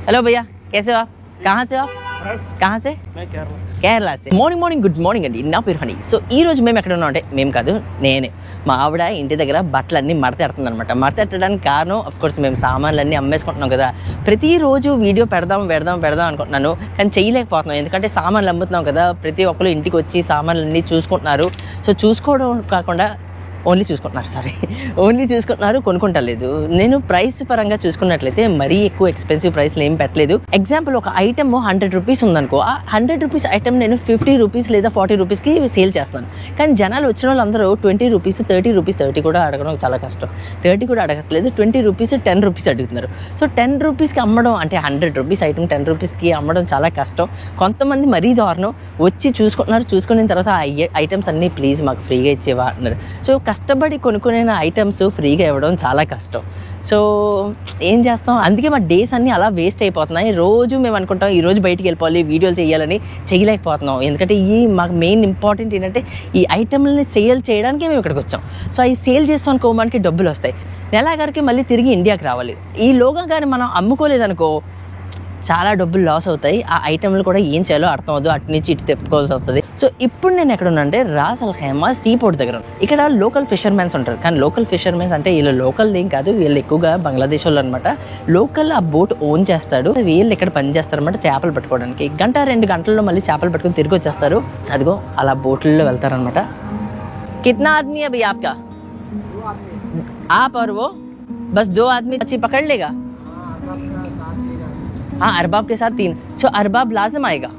Hello भैया, कैसे हो आप? कहाँ से हो आप? कहाँ से? मैं కేరళ से మార్నింగ్ గుడ్ మార్నింగ్ అండి. నా పేరు హనీ. సో ఈ రోజు మేము ఎక్కడ ఉన్నాం అంటే, మేము కాదు నేనే, మా ఆవిడ ఇంటి దగ్గర బట్టలన్నీ మడతెడుతుంది అనమాట. మడతెట్టడానికి కారణం అఫ్ కోర్స్ మేము సామాన్లన్నీ అమ్మేసుకుంటున్నాం కదా. ప్రతిరోజు వీడియో పెడదాం అనుకుంటున్నాను, కానీ చేయలేకపోతున్నాం. ఎందుకంటే సామాన్లు అమ్ముతున్నాం కదా, ప్రతి ఒక్కరు ఇంటికి వచ్చి సామాన్లన్నీ చూసుకుంటున్నారు. సో చూసుకోవడం కాకుండా ఓన్లీ చూసుకుంటున్నారు, కొనుక్కుంటలేదు. నేను ప్రైస్ పరంగా చూసుకున్నట్లయితే మరీ ఎక్కువ ఎక్స్పెన్సివ్ ప్రైస్లు ఏం పెట్టలేదు. ఎగ్జాంపుల్, ఒక ఐటమ్ 100 రూపీస్ ఉందనుకో, ఆ 100 రూపీస్ ఐటమ్ నేను 50 రూపీస్ లేదా 40 రూపీస్కి సేల్ చేస్తాను. కానీ జనాలు వచ్చిన వాళ్ళందరూ 20 రూపీస్, 30 రూపీస్, 30 కూడా అడగడం చాలా కష్టం. 30 కూడా అడగట్లేదు, 20 రూపీస్, 10 రూపీస్ అడుగుతున్నారు. సో 10 రూపీస్కి అమ్మడం అంటే 100 రూపీస్ ఐటమ్ 10 రూపీస్కి అమ్మడం చాలా కష్టం. కొంతమంది మరీ దారుణం, వచ్చి చూసుకుంటున్నారు, చూసుకున్న తర్వాత ఐటమ్స్ అన్నీ ప్లీజ్ మాకు ఫ్రీగా ఇచ్చేవా అంటున్నారు. సో కష్టపడి కొనుక్కునే ఐటమ్స్ ఫ్రీగా ఇవ్వడం చాలా కష్టం. సో ఏం చేస్తాం, అందుకే మా డేస్ అన్నీ అలా వేస్ట్ అయిపోతున్నాయి. రోజు మేము అనుకుంటాం ఈరోజు బయటికి వెళ్ళిపోవాలి, వీడియోలు చేయాలని, చేయలేకపోతున్నాం. ఎందుకంటే మాకు మెయిన్ ఇంపార్టెంట్ ఏంటంటే ఈ ఐటమ్లని సేల్ చేయడానికే మేము ఇక్కడికి వచ్చాం. సో అవి సేల్ చేసుకోవడానికి డబ్బులు వస్తాయి. నెలాఖరికి మళ్ళీ తిరిగి ఇండియాకి రావాలి. ఈ లోగా కానీ మనం అమ్ముకోలేదనుకో చాలా డబ్బులు లాస్ అవుతాయి. ఆ ఐటెంలు కూడా ఏం చేయాలో అర్థం అవ్వదు, అటు నుంచి ఇటు తెప్పుకోవాల్సి వస్తుంది. సో ఇప్పుడు నేను ఎక్కడ ఉన్నా అంటే రాస్ అల్ ఖైమా సీ పోర్ట్ దగ్గర. ఇక్కడ లోకల్ ఫిషర్మెన్స్ ఉంటారు, కానీ లోకల్ ఫిషర్మెన్స్ అంటే వీళ్ళు లోకల్ ఏం కాదు, వీళ్ళు ఎక్కువగా బంగ్లాదేశ్ వాళ్ళు అనమాట. లోకల్ ఆ బోట్ ఓన్ చేస్తాడు, వీళ్ళు ఇక్కడ పని చేస్తారనమాట చేపలు పట్టుకోవడానికి. 1-2 గంటల్లో మళ్ళీ చేపలు పట్టుకొని తిరిగి వచ్చేస్తారు. అదిగో అలా బోట్లలో వెళ్తారనమాట. కిतना आदमी है भैया आपका? आप और वो बस 2 आदमी अच्छी पकड़ लेगा? हाँ, अरबाब के साथ 3. सो अरबाब लाजिम आएगा?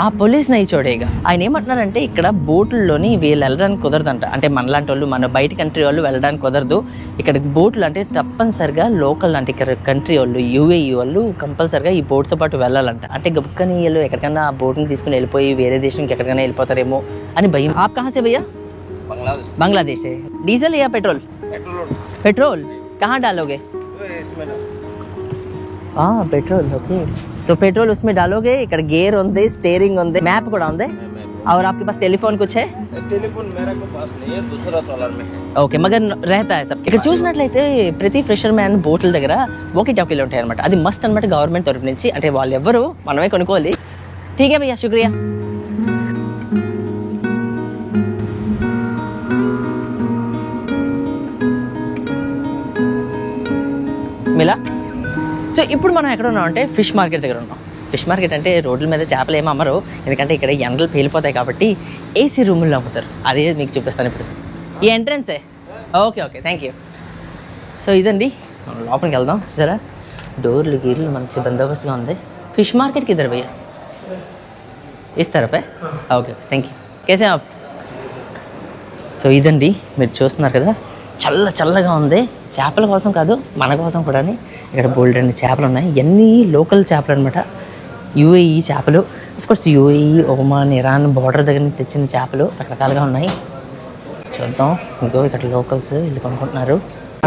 ఆ పోలీస్ నై చూడేగా. ఆయన ఏమంటున్నారంటే ఇక్కడ బోట్లలోని వీళ్ళు వెళ్ళడానికి కుదరదంట. అంటే మనలాంటి వాళ్ళు, మన బయట కంట్రీ వాళ్ళు వెళ్ళడానికి కుదరదు. ఇక్కడ బోట్లు అంటే తప్పనిసరిగా లోకల్, అంటే ఇక్కడ కంట్రీ వాళ్ళు, యూఏఈ వాళ్ళు కంపల్సరిగా ఈ బోట్తో పాటు వెళ్ళాలంట. అంటే గబుక్కని వీళ్ళు ఎక్కడికైనా ఆ బోట్ని తీసుకుని వెళ్ళిపోయి వేరే దేశానికి ఎక్కడికైనా వెళ్ళిపోతారేమో అని భయం. आप कहाँ से भैया? बांग्लादेश से. डीजल या पेट्रोल? पेट्रोल. कहाँ डालोगे? हाँ, पेट्रोल. ओके, तो पेट्रोल उसमें डालोगे. ఇక్కడ గేర్ ఉంది, స్టీరింగ్ ఉంది, మ్యాప్ కూడా ఉంది. और आपके पास टेलीफोन कुछ है? टेलीफोन मेरे को पास नहीं है, दूसरा ट्रॉलर में है. ఓకే, మగర్ रहता है सब. ఇక్కడ చూసినట్లయితే ప్రతి ఫిషర్ మ్యాన్ బోట్ల దగ్గర వాకీ టాకీలు ఉంటాయి అనమాట. అది మస్ట్ అనమాట గవర్నమెంట్ తరఫు నుంచి. అంటే వాళ్ళు ఎవరు, మనమే కొనుక్కోవాలి. ठीक है भैया, शुक्रिया. మిలా. సో ఇప్పుడు మనం ఎక్కడ ఉన్నాం అంటే ఫిష్ మార్కెట్ దగ్గర ఉన్నాం. ఫిష్ మార్కెట్ అంటే రోడ్ల మీద చేపలు ఏమి అమ్మరు, ఎందుకంటే ఇక్కడ ఎండలు పేలిపోతాయి కాబట్టి ఏసీ రూముల్లో అమ్ముతారు. అదే మీకు చూపిస్తాను ఇప్పుడు. ఈ ఎంట్రన్సే. Okay, thank you. సో ఇదండి, లోపలికి వెళ్దాం. సరే, డోర్లు గీర్లు మంచి బందోబస్తుగా ఉంది. ఫిష్ మార్కెట్కి ఇద్దరు భయ్యా ఇస్ తరఫ్. Okay, thank you. కేసే ఆప్? సో ఇదండి, మీరు చూస్తున్నారు కదా, చల్లగా ఉంది. చేపల కోసం కాదు, మన కోసం కూడా ఇక్కడ బోల్డ్ అన్ని చేపలు ఉన్నాయి. ఇవన్నీ లోకల్ చేపలు అనమాట, యూఏఈ చేపలు. Of course UAE, Oman, Iran border దగ్గర నుంచి తెచ్చిన చేపలు రకరకాలుగా ఉన్నాయి. చూద్దాం. ఇంకో ఇక్కడ లోకల్స్ వీళ్ళు కొనుక్కుంటున్నారు.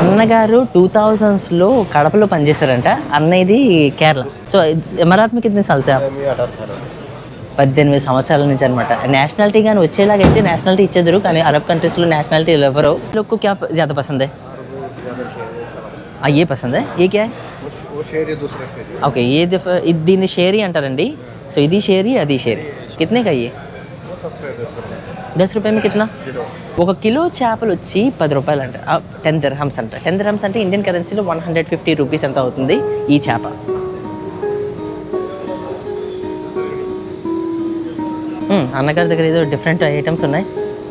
అన్నగారు 2000స్లో కడపలో పనిచేశారంట. అన్నయ్యది కేరళ. సో ఎమరాత్ మీకు కితనే సాల్ సే ఆప్? 18 సంవత్సరాల నుంచి అనమాట. నేషనాలిటీ కానీ వచ్చేలాగైతే నేషనాలిటీ ఇచ్చేద్దరు, కానీ అరబ్ కంట్రీస్లో నేషనాలిటీ ఎవరు. లోకు క్యా ज़्यादा पसंद है? ये पसंद है. ये क्या है? वो शेर है, दूसरा शेर. ఓకే, దీన్ని షేరీ అంటారండి. సో ఇది షేరీ, అది షేరీ. కితనే కా ये? 10 రూపాయ में कितना? 1 కిలో చేపలు వచ్చి 10 రూపాయలు అంట. 10 dirhams అంట. 10 dirhams అంటే ఇండియన్ కరెన్సీలో 150 రూపీస్ ఎంత అవుతుంది ఈ చేప. అన్నగారి దగ్గర ఏదో డిఫరెంట్ ఐటమ్స్ ఉన్నాయి.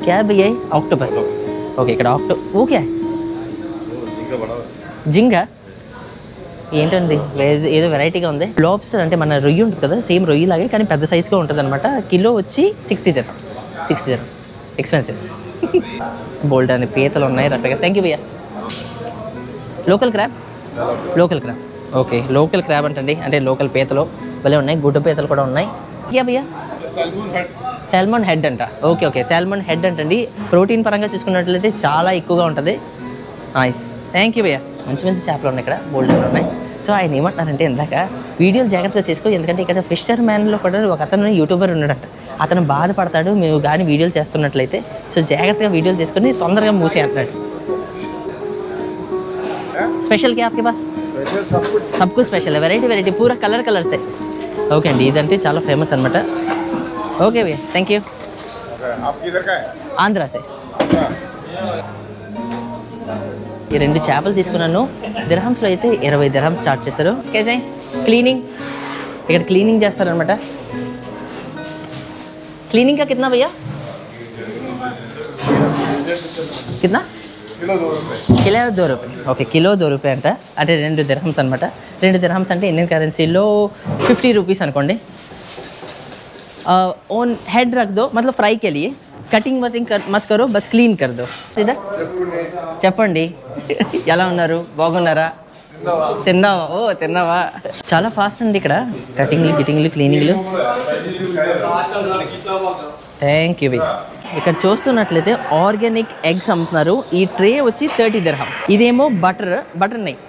క్యా భయ్యా? ఆక్టోపస్. ఓకే, ఇక్కడ ఓకే జింగా ఏంటండి, ఏదో వెరైటీగా ఉంది. లాబ్స్టర్ అంటే మన రొయ్యి ఉంటుంది కదా, సేమ్ రొయ్యి లాగే కానీ పెద్ద సైజ్గా ఉంటుంది అనమాట. కిలో వచ్చి 60 dirhams. ఎక్స్పెన్సివ్. బోల్డ్ అనే పీతలు ఉన్నాయి రకరకాల. థ్యాంక్ యూ భయ్యా. Local crab. Okay, local crab అంటండి, అంటే లోకల్ పీతలు భలే ఉన్నాయి. గుడ్డ పీతలు కూడా ఉన్నాయి. క్యా భయ్యా? సాల్మన్ హెడ్ అంట. ఓకే, సాల్మన్ హెడ్ అంటండి. ప్రోటీన్ పరంగా చూసుకున్నట్లయితే చాలా ఎక్కువగా ఉంటుంది. నైస్, థ్యాంక్ యూ భయ్యా. మంచి చేపలు ఉన్నాయి ఇక్కడ, బోల్డ్ ఉన్నాయి. సో ఆయన ఏమంటున్నారంటే, ఇందాక వీడియోలు జాగ్రత్తగా చేసుకో, ఎందుకంటే ఇక్కడ ఫిషర్ మ్యాన్లో కూడా ఒక అతను యూట్యూబర్ ఉన్నాడంట. అతను బాధపడతాడు మేము కానీ వీడియోలు చేస్తున్నట్లయితే. సో జాగ్రత్తగా వీడియోలు చేసుకుని తొందరగా మూసి అంటున్నాడు. स्पेशल क्या आपके पास? वैसे सब कुछ స్పెషల్ వెరైటీ వెరైటీ పూరా కలర్సే ఓకే అండి ఇదంటే చాలా ఫేమస్ అనమాట ఓకే భయ్యా థ్యాంక్ యూ आप किधर का है ఆంధ్రాసే ఈ రెండు చేపలు తీసుకున్నాను దిర్హమ్స్లో అయితే 20 దిర్హమ్స్ స్టార్ట్ చేశారు కేజే క్లీనింగ్ ఇక్కడ క్లీనింగ్ చేస్తారనమాట క్లీనింగ్ కా కిतना భయ్యా కిतना किलो 2 रुपए కిలో 2 రూపాయలు ఓకే కిలో 2 రూపాయలు అంట అంటే 2 దిర్హమ్స్ అనమాట 2 దిర్హమ్స్ అంటే ఇండియన్ కరెన్సీలో 50 రూపీస్ అనుకోండి ओन हेड रख दो मतलब फ्राई के लिए कटिंग मत करो बस क्लीन कर दो सीधा చెప్పండి ఎలా ఉన్నారు బాగున్నారా తిన్నావా ఓ తిన్నావా చాలా ఫాస్ట్ అండి ఇక్కడ కటింగ్లు క్లీనింగ్లు థ్యాంక్ యూ ఇక్కడ చూస్తున్నట్లయితే ఆర్గానిక్ ఎగ్స్ అమ్ముతున్నారు ఈ ట్రే వచ్చి 30 దిర్హం ఇదేమో బటర్ నెయ్యి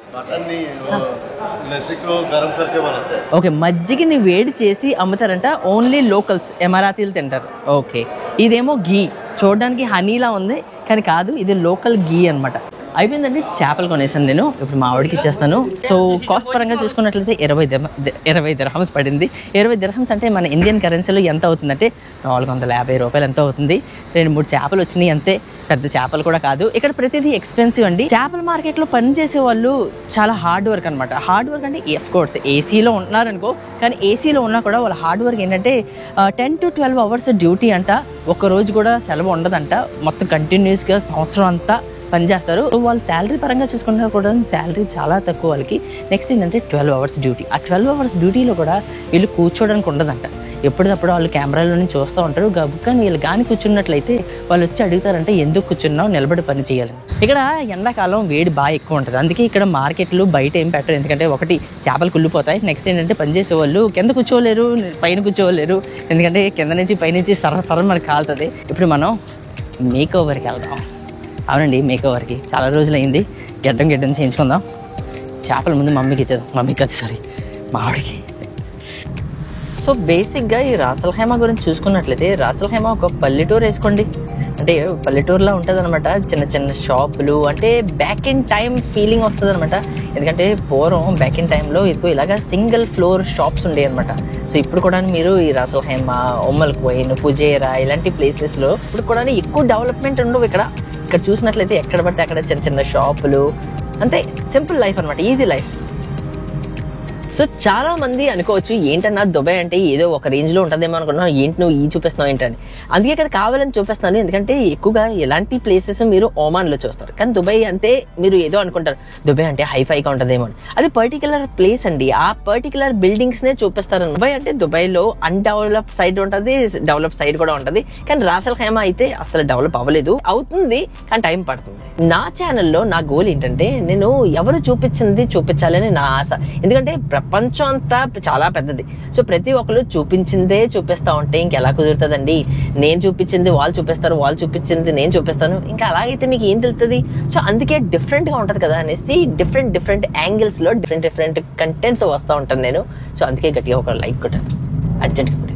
लस्सी को गरम करके बनाते हैं ఓకే మజ్జిగని వేడి చేసి అమ్ముతారంట ఓన్లీ లోకల్స్ ఎమరాతీలు తింటారు ఓకే ఇదేమో ఘీ చూడడానికి హనీలా ఉంది కానీ కాదు ఇది లోకల్ ఘీ అనమాట అయిపోయిందండి చేపలు కొనేసాను నేను ఇప్పుడు మా ఆవిడకి ఇచ్చేస్తాను సో కాస్ట్ పరంగా చూసుకున్నట్లయితే 20 దిర్హమ్స్ పడింది 20 దిర్హమ్స్ అంటే మన ఇండియన్ కరెన్సీలో ఎంత అవుతుందంటే 450 రూపాయలు ఎంత అవుతుంది 2-3 చేపలు వచ్చినాయి అంతే పెద్ద చేపలు కూడా కాదు ఇక్కడ ప్రతిదీ ఎక్స్పెన్సివ్ అండి చేపల మార్కెట్లో పనిచేసే వాళ్ళు చాలా హార్డ్ వర్క్ అనమాట హార్డ్ వర్క్ అంటే ఆఫ్ కోర్స్ ఏసీలో ఉంటున్నారనుకో కానీ ఏసీలో ఉన్నా కూడా వాళ్ళ హార్డ్ వర్క్ ఏంటంటే 10 to 12 అవర్స్ డ్యూటీ అంట ఒక్క రోజు కూడా సెలవు ఉండదంట మొత్తం కంటిన్యూస్గా సంవత్సరం అంతా పనిచేస్తారు వాళ్ళు శాలరీ పరంగా చూసుకుంటున్నా కూడా శాలరీ చాలా తక్కువ వాళ్ళకి నెక్స్ట్ ఏంటంటే 12 అవర్స్ డ్యూటీ ఆ 12 అవర్స్ డ్యూటీలో కూడా వీళ్ళు కూర్చోడానికి ఉండదంట ఎప్పటికప్పుడు వాళ్ళు కెమెరాలో నుంచి చూస్తూ ఉంటారు కానీ వీళ్ళు కానీ కూర్చున్నట్లయితే వాళ్ళు వచ్చి అడుగుతారంటే ఎందుకు కూర్చున్నావు నిలబడి పని చేయాలని ఇక్కడ ఎండాకాలం వేడి బాగా ఎక్కువ ఉంటుంది అందుకే ఇక్కడ మార్కెట్లు బయట ఏం పెట్టరు ఎందుకంటే ఒకటి చేపలు కుళ్ళిపోతాయి నెక్స్ట్ ఏంటంటే పనిచేసే వాళ్ళు కింద కూర్చోలేరు పైన కూర్చోలేరు ఎందుకంటే కింద నుంచి పైనుంచి సర మనకు కాలుతుంది ఇప్పుడు మనం మేక్ ఓవర్కి వెళ్దాం అవునండి మేక్ ఓవర్కి చాలా రోజులు అయింది గడ్డం చేయించుకుందాం చేపల ముందు మమ్మీకి ఇచ్చేద్దాం మమ్మీకి అది సారీ మా ఆవిడకి సో బేసిక్గా ఈ రాసల్ ఖైమా గురించి చూసుకున్నట్లయితే రాసల్ ఖైమా ఒక పల్లెటూరు వేసుకోండి అంటే పల్లెటూరులో ఉంటుంది అనమాట చిన్న షాపులు అంటే బ్యాక్ ఇన్ టైం ఫీలింగ్ వస్తుంది అనమాట ఎందుకంటే పూర్వం బ్యాక్ ఇన్ టైంలో ఎక్కువ ఇలాగా సింగిల్ ఫ్లోర్ షాప్స్ ఉండేవి అనమాట సో ఇప్పుడు కూడా మీరు ఈ రాసల్ ఖైమా ఉమ్మల్ కోయిన్ ఫుజేరా ఇలాంటి ప్లేసెస్లో ఇప్పుడు కూడా ఎక్కువ డెవలప్మెంట్ ఉండవు ఇక్కడ చూసినట్లయితే ఎక్కడ పడితే అక్కడ చిన్న షాపులు అంతే సింపుల్ లైఫ్ అనమాట ఈజీ లైఫ్ సో చాలా మంది అనుకోవచ్చు ఏంటన్నా దుబాయ్ అంటే ఏదో ఒక రేంజ్లో ఉంటుందేమో అనుకున్నాను ఏంటి నువ్వు ఈ చూపిస్తున్నావు ఏంటని అందుకే ఇక్కడ కావాలని చూపిస్తున్నాను ఎందుకంటే ఎక్కువగా ఎలాంటి ప్లేసెస్ మీరు ఒమాన్లో చూస్తారు కానీ దుబాయ్ అంటే మీరు ఏదో అనుకుంటారు దుబాయ్ అంటే హైఫైగా ఉంటుందేమో అని అది పర్టికులర్ ప్లేస్ అండి ఆ పర్టికులర్ బిల్డింగ్స్నే చూపిస్తారు దుబాయ్ అంటే దుబాయ్లో అన్డెవలప్ సైడ్ ఉంటుంది డెవలప్ సైడ్ కూడా ఉంటుంది కానీ రాసల్ ఖైమా అయితే అసలు డెవలప్ అవ్వలేదు అవుతుంది కానీ టైం పడుతుంది నా ఛానల్లో నా గోల్ ఏంటంటే నేను ఎవరు చూపించింది చూపించాలని నా ఆశ ఎందుకంటే ప్రపంచం అంతా చాలా పెద్దది సో ప్రతి ఒక్కరు చూపించిందే చూపిస్తా ఉంటే ఇంకెలా కుదురుతుందండి నేను చూపించింది వాళ్ళు చూపిస్తారు వాళ్ళు చూపించింది నేను చూపిస్తాను ఇంకా అలాగైతే మీకు ఏం తెలుస్తుంది సో అందుకే డిఫరెంట్గా ఉంటుంది కదా అనేసి డిఫరెంట్ యాంగిల్స్లో డిఫరెంట్ కంటెంట్స్ వస్తూ ఉంటాను నేను సో అందుకే గట్టిగా ఒక లైక్ కొట్టాను అర్జెంట్గా కూడా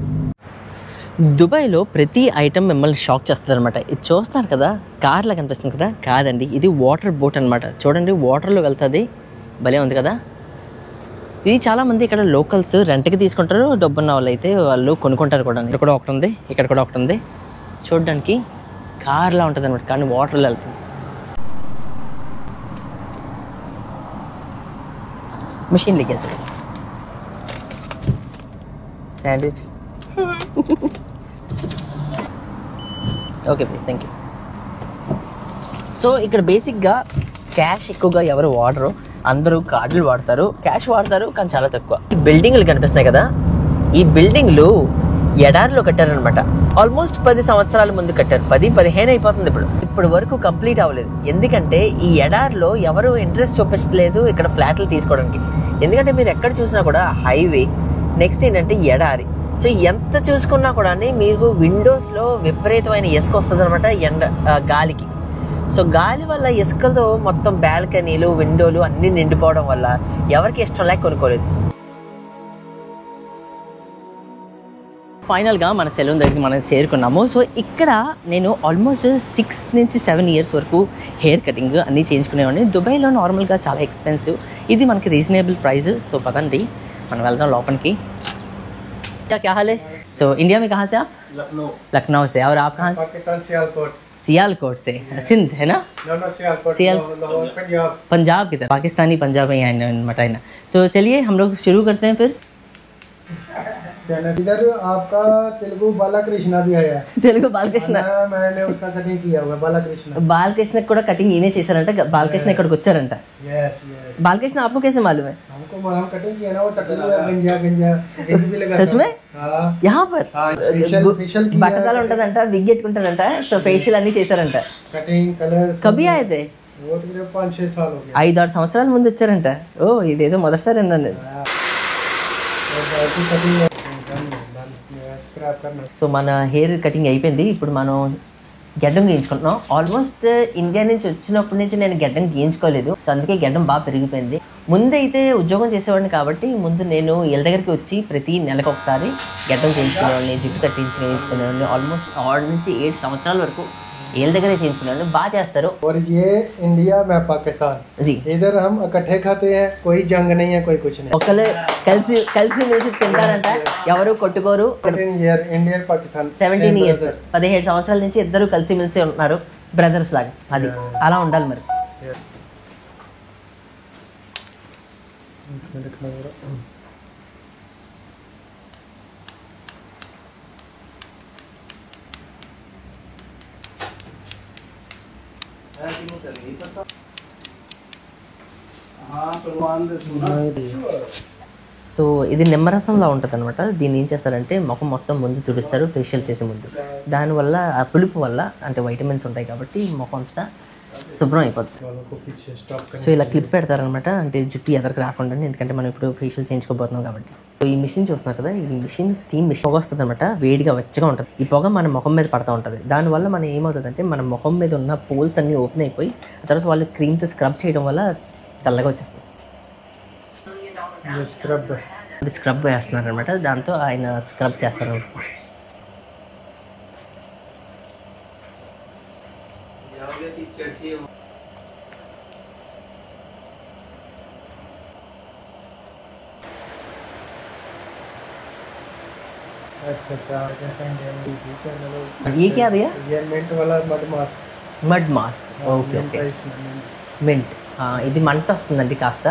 దుబాయ్లో ప్రతి ఐటమ్ మిమ్మల్ని షాక్ చేస్తుంది అనమాట ఇది చూస్తున్నారు కదా కార్లా కనిపిస్తుంది కదా కాదండి ఇది వాటర్ బోట్ అనమాట చూడండి వాటర్లో వెళ్తుంది భలే ఉంది కదా ఇది చాలా మంది ఇక్కడ లోకల్స్ రెంట్కి తీసుకుంటారు డబ్బున్న వాళ్ళు అయితే వాళ్ళు కొనుక్కుంటారు కూడా ఇక్కడ కూడా ఒకటి ఉంది ఇక్కడ కూడా ఒకటి ఉంది చూడడానికి కార్లా ఉంటుంది అనమాట కానీ వాటర్లో వెళ్తుంది machine leakage sandwich okay thank you so ఇక్కడ బేసిక్గా క్యాష్ ఎక్కువగా ఎవరు వాడరు అందరూ కార్డులు వాడతారు క్యాష్ వాడతారు కానీ చాలా తక్కువ ఈ బిల్డింగ్లు కనిపిస్తున్నాయి కదా ఈ బిల్డింగ్లు ఎడారిలో కట్టారనమాట ఆల్మోస్ట్ 10 సంవత్సరాల ముందు కట్టారు 10-15 అయిపోతుంది ఇప్పుడు వరకు కంప్లీట్ అవ్వలేదు ఎందుకంటే ఈ ఎడారిలో ఎవరు ఇంట్రెస్ట్ చూపించలేదు ఇక్కడ ఫ్లాట్లు తీసుకోవడానికి ఎందుకంటే మీరు ఎక్కడ చూసినా కూడా హైవే నెక్స్ట్ ఏంటంటే ఎడారి సో ఎంత చూసుకున్నా కూడా మీకు విండోస్లో విపరీతమైన ఇసుక వస్తుంది అనమాట గాలికి సో గాలి వల్ల ఇసుకలతో మొత్తం బాల్కనీలు విండోలు అన్నీ నిండిపోవడం వల్ల ఎవరికి ఇష్టం లేక కొనుక్కోలేదు ఫైనల్గా మన సెలూన్ దగ్గరికి మనం చేరుకున్నాము. సో ఇక్కడ నేను ఆల్మోస్ట్ 6 నుంచి 7 ఇయర్స్ వరకు హెయిర్ కటింగ్ అన్నీ చేయించుకునేవాడిని. దుబాయ్లో నార్మల్గా చాలా ఎక్స్పెన్సివ్, ఇది మనకి రీజనబుల్ ప్రైస్. సో పదండి మనం వెళ్దాం లోపలికి. क्या हाल है? सो इंडिया में कहाँ से आप? लखनऊ से. और आप कहाँ? पाकिस्तान सियालकोट. सियालकोट से. सिंध है ना? सियालकोट. लाहौर पंजाब. पंजाब की तरफ. पाकिस्तानी पंजाब में यहाँ मटाइना. तो चलिए हम लोग शुरू करते हैं फिर. इधर आपका तेलुगु बालाकृष्णा भी है. तेलुगु बालकृष्ण. मैंने उसका कटिंग किया हुआ बालाकृष्ण. बालकृष्ण కూడా కటింగ్ ఈయనే చేశారంట. బాలకృష్ణ ఇక్కడికి వచ్చారంట. बालकृष्ण आपको कैसे मालूम है? हमको हम कटिंग किया ना, वो गंजा गंजा भी लगा. सच में? यहाँ पर फेशियल బట్టతల ఉంటదంట, విగ్ పెట్టుకుంటారంట. సో ఫేషియల్ అన్ని చేశారంట. कटिंग कलर కభీ ఆये थे? वो तो 5-6 साल हो गए. 5-6 సంవత్సరాల ముందు వచ్చారంట. ఓ ఇదేదో మొదటిసారి అన్నాను. సో మన హెయిర్ కటింగ్ అయిపోయింది. ఇప్పుడు మనం గడ్డం గీయించుకుంటున్నాం. ఆల్మోస్ట్ ఇండియా నుంచి వచ్చినప్పటి నుంచి నేను గడ్డం గీయించుకోలేదు. సో అందుకే గడ్డం బాగా పెరిగిపోయింది. ముందైతే ఉద్యోగం చేసేవాడిని కాబట్టి ముందు నేను వీళ్ళ దగ్గరికి వచ్చి ప్రతి నెలకు ఒకసారి గడ్డం చేయించుకునేవాడిని, జుట్టు కట్టించుకునేవాడిని. ఆల్మోస్ట్ 6 నుంచి 7 సంవత్సరాల వరకు వీళ్ళ దగ్గరే చేయించుకునేవాడిని. బాగా చేస్తారు. और ये इंडिया में पाकिस्तान जी इधर हम इकट्ठे खाते हैं, कोई जंग नहीं है, कोई कुछ नहीं. ఒకళ్ళు కలిసి కలిసి మెలిసి తింటారంట, ఎవరు కొట్టుకోరు. इंडियन पाकिस्तान 17 ఇయర్స్ 17 సంవత్సరాల నుంచి ఇద్దరు కలిసి మెలిసి ఉంటున్నారు, బ్రదర్స్ లాగా. అది అలా ఉండాలి మరి. సో ఇది నిమ్మరసంలా ఉంటుంది అనమాట. దీన్ని ఏం చేస్తారంటే ముఖం మొత్తం ముందు తుడుస్తారు ఫేషియల్ చేసే ముందు. దానివల్ల ఆ పులుపు వల్ల అంటే వైటమిన్స్ ఉంటాయి కాబట్టి ముఖం అంతా శుభ్రం అయిపోతుంది. సో ఇలా క్లిప్ పెడతారనమాట, అంటే జుట్టు ఎదరికి రాకుండా. ఎందుకంటే మనం ఇప్పుడు ఫేషియల్ చేయించుకోబోతున్నాం కాబట్టి. సో ఈ మిషన్ చూస్తున్నారు కదా, ఈ మిషన్ స్టీమ్ మిషన్. పొగ వస్తుంది అనమాట, వేడిగా వెచ్చగా ఉంటుంది. ఈ పొగ మన ముఖం మీద పడుతూ ఉంటుంది. దానివల్ల మనం ఏమవుతుందంటే మన ముఖం మీద ఉన్న పోల్స్ అన్నీ ఓపెన్ అయిపోయి ఆ తర్వాత వాళ్ళు క్రీమ్తో స్క్రబ్ చేయడం వల్ల తెల్లగా వచ్చేస్తుంది. స్క్రబ్ వేస్తున్నారు అనమాట, దాంతో ఆయన స్క్రబ్ చేస్తారు. ये क्या भैया? ये मिंट वाला mud mask. Mud mask. Okay okay, mint. ఇది మంట వస్తుందండి కాస్త.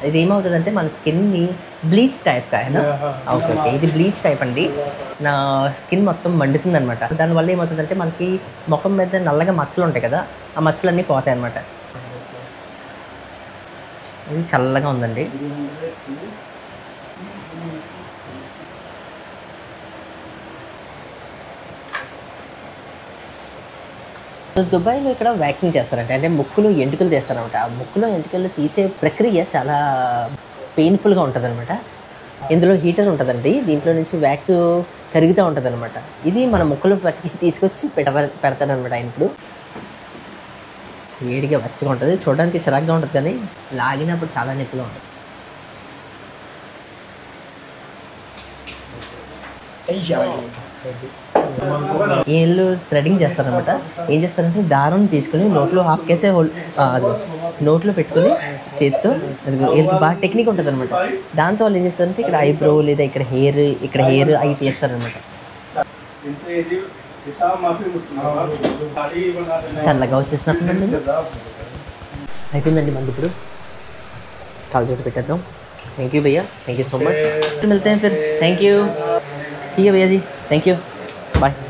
ఇది ఏమవుతుందంటే మన స్కిన్ని బ్లీచ్ టైప్ కాయనా. ఓకే ఓకే, ఇది బ్లీచ్ టైప్ అండి. నా స్కిన్ మొత్తం మండుతుంది అనమాట. దానివల్ల ఏమవుతుందంటే మనకి ముఖం మీద నల్లగా మచ్చలు ఉంటాయి కదా, ఆ మచ్చలన్నీ పోతాయి అనమాట. ఇది చల్లగా ఉందండి. దుబాయ్లో ఇక్కడ వ్యాక్సిన్ చేస్తారంట, అంటే ముక్కులో ఎంటుకలు తీస్తారనమాట. ఆ ముక్కులో ఎంటుకలు తీసే ప్రక్రియ చాలా పెయిన్ఫుల్గా ఉంటుంది అనమాట. ఇందులో హీటర్ ఉంటుందండి, దీంట్లో నుంచి వ్యాక్స్ కరుగుతూ ఉంటుంది అనమాట. ఇది మన ముక్కులో పట్టి తీసుకొచ్చి పెడతారనమాట ఆయన. ఇప్పుడు వేడిగా వెచ్చగా ఉంటుంది, చూడడానికి చిరాగ్గా ఉంటుంది కానీ లాగినప్పుడు చాలా నొప్పిగా ఉంటుంది. వీళ్ళు థ్రెడింగ్ చేస్తారనమాట. ఏం చేస్తారంటే దారం తీసుకుని నోట్లో హాఫ్కేసే నోట్లో పెట్టుకుని చేత్తో, వీళ్ళకి బాగా టెక్నిక్ ఉంటుంది అనమాట. దాంతో వాళ్ళు ఏం చేస్తారంటే ఇక్కడ ఐబ్రో లేదా ఇక్కడ హెయిర్ అవి తీస్తారనమాట. తెల్లగా వచ్చేసినట్టుందండి. అయిపోయిందండి మంది. ఇప్పుడు కాలు పెట్టేద్దాం. థ్యాంక్ యూ భయ్యా, థ్యాంక్ యూ సో మच. मिलते हैं फिर. Thank you. ठीक है भैया जी, थैंक यू, बाय.